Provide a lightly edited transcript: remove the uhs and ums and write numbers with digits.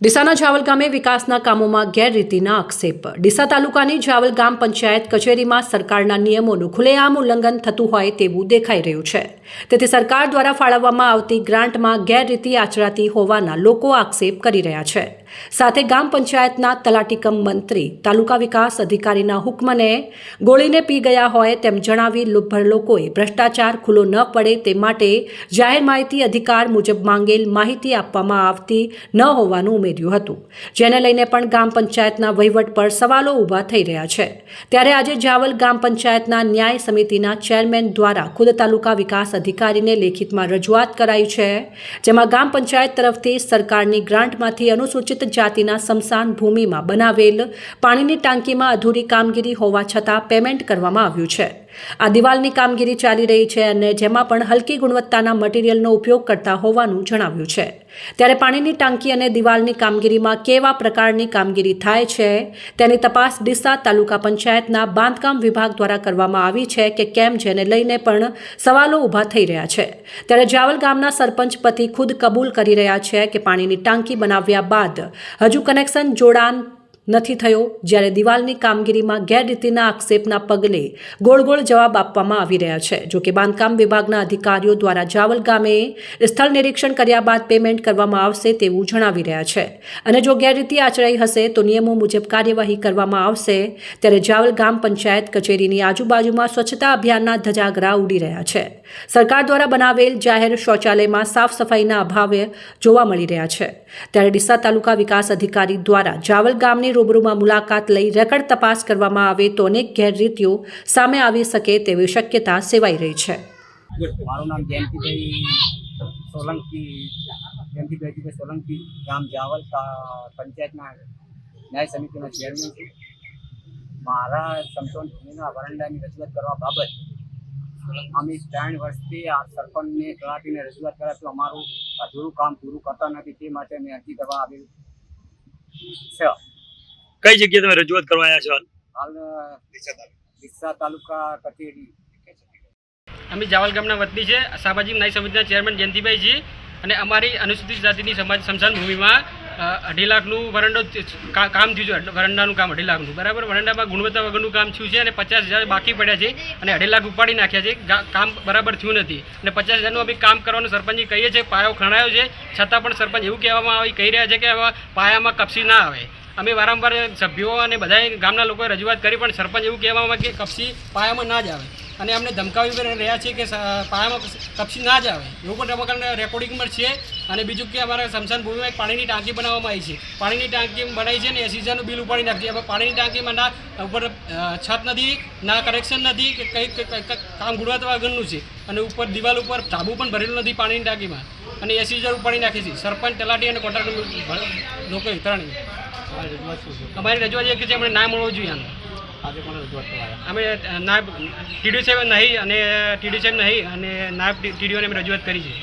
ડીસાના જાવલ ગામે વિકાસના કામોમાં ગેરરીતિના આક્ષેપ। ડીસા તાલુકાની જાવલ ગામ પંચાયત કચેરીમાં સરકારના નિયમોનું ખુલ્લેઆમ ઉલ્લંઘન થતું હોય તેવું દેખાઈ રહ્યું છે। તેથી સરકાર દ્વારા ફાળવવામાં આવતી ગ્રાન્ટમાં ગેરરીતિ આચરાતી હોવાના લોકો આક્ષેપ કરી રહ્યા છે। સાથે ગામ પંચાયતના તલાટીકમ મંત્રી તાલુકા વિકાસ અધિકારીના હુકમને ગોળીને પી ગયા હોય તેમ જણાવી લુભ્ભર લોકોએ ભ્રષ્ટાચાર ખુલ્લો ન પડે તે માટે જાહેર માહિતી અધિકાર મુજબ માંગેલ માહિતી આપવામાં આવતી ન હોવાનું ઉમેર્યું હતું, જેને લઈને પણ ગામ પંચાયતના વહીવટ પર સવાલો ઊભા થઈ રહ્યા છે। ત્યારે આજે જાવલ ગામ પંચાયતના ન્યાય સમિતિના ચેરમેન દ્વારા ખુદ તાલુકા વિકાસ અધિકારીને લેખિતમાં રજૂઆત કરાઈ છે, જેમાં ગામ પંચાયત તરફથી સરકારની ગ્રાન્ટમાંથી અનુસૂચિત જાતિના સ્મશાન ભૂમિમાં બનાવેલ પાણીની ટાંકીમાં અધૂરી કામગીરી હોવા છતાં પેમેન્ટ કરવામાં આવ્યું છે। આ દિવાલની કામગીરી ચાલી રહી છે અને જેમાં પણ હલકી ગુણવત્તાના મટીરીયલનો ઉપયોગ કરતા હોવાનું જણાવ્યું છે। ત્યારે પાણીની ટાંકી અને દિવાલની કામગીરીમાં કેવા પ્રકારની કામગીરી થાય છે તેની તપાસ ડીસા તાલુકા પંચાયતના બાંધકામ વિભાગ દ્વારા કરવામાં આવી છે કે કેમ, જેને લઈને પણ સવાલો ઊભા થઈ રહ્યા છે। ત્યારે જાવલ ગામના સરપંચ પતિ ખુદ કબૂલ કરી રહ્યા છે કે પાણીની ટાંકી બનાવ્યા બાદ હજુ કનેક્શન જોડાણ નથી થયો, જ્યારે દિવાલની કામગીરીમાં ગેરરીતિના આક્ષેપના પગલે ગોળ ગોળ જવાબ આપવામાં આવી રહ્યા છે। જો કે બાંધકામ વિભાગના અધિકારીઓ દ્વારા જાવલ ગામે સ્થળ નિરીક્ષણ કર્યા બાદ પેમેન્ટ કરવામાં આવશે તેવું જણાવી રહ્યા છે અને જો ગેરરીતિ આચરાઈ હશે તો નિયમો મુજબ કાર્યવાહી કરવામાં આવશે। ત્યારે જાવલ ગામ પંચાયત કચેરીની આજુબાજુમાં સ્વચ્છતા અભિયાનના ધજાગરા ઉડી રહ્યા છે। સરકાર દ્વારા બનાવેલ જાહેર શૌચાલયમાં સાફ સફાઈના અભાવે જોવા મળી રહ્યા છે। ત્યારે ડીસા તાલુકા વિકાસ અધિકારી દ્વારા જાવલ ગામની રૂબરૂમાં મુલાકાત લઈ રેકર્ડ તપાસ કરવામાં આવે તો અનેક ગેરરીતિઓ સામે આવી શકે તેવી શક્યતા સેવાઈ રહી છે। મારું નામ જયંતિભાઈ સોલંકી, ગામ જાવલ પંચાયતના ન્યાય સમિતિના ચેરમેન છું। મારા સમસોન ભૂમિના વરંડાની રજૂઆત કરવા બાબત અમે 3 વર્ષથી આ સરપંચને તલાટીને રજૂઆત કર્યા તો અમારું અધૂરું કામ પૂરું કરતા નથી, તે માટે મેં અરજી કરવા આવેલ છે। કઈ જગ્યાએ તમે રજૂઆત કરવા આવ્યા છો? હાલ ડીસા તાલુકા કચેરી। અમે જાવલ ગામના વતની છે, સામાજિક ન્યાય સમિતિના ચેરમેન જયંતિભાઈ છે અને અમારી અનુસૂચિત જાતિની સ્મશાન ભૂમિમાં 2.5 લાખનું વરંડો કામ થયું છે। વરંડાનું કામ 2.5 લાખનું બરાબર, વરંડામાં ગુણવત્તા વગરનું કામ થયું છે અને 50,000 બાકી પડ્યા છે અને 2.5 લાખ ઉપાડી નાખ્યા છે। કામ બરાબર થયું નથી અને 50,000નું અમે કામ કરવાનું સરપંચે કહીએ છીએ, પાયો ખણાયો છે, છતાં પણ સરપંચ એવું કહેવામાં કહી રહ્યા છે કે પાયામાં કપસી ના આવે। અમે વારંવાર સભ્યો અને બધા ગામના લોકોએ રજૂઆત કરી પણ સરપંચ એવું કહેવામાં કે કપસી પાયામાં ના જ આવે અને અમને ધમકાવી રહ્યા છે કે પાયામાં કપસી ના જ આવે એવું પણ પ્રકારના રેકોર્ડિંગ પર છે। અને બીજું કે અમારા સ્મશાન ભૂમિમાં એક પાણીની ટાંકી બનાવવામાં આવી છે, પાણીની ટાંકી બનાવી છે ને 80,000નું બિલ ઉપાડી નાખ્યું છે। પાણીની ટાંકીમાં ના ઉપર છત નથી, ના કનેક્શન નથી કે કંઈ કામ ગુણવત્તા વગરનું છે અને ઉપર દિવાલ ઉપર ધાબુ પણ ભરેલું નથી પાણીની ટાંકીમાં અને 80,000 ઉપાડી નાખી છે સરપંચ, તલાટી અને કોન્ટ્રાક્ટર લોકોએ ત્રણેય। અમારી રજૂઆત એ છે અમને ના મળવો જોઈએ। આજે પણ રજૂઆત કરવા અમે નાયબ ટીડીઓ સાહેબ નહીં અને નાયબ ટીડીઓને અમે રજૂઆત કરી છે।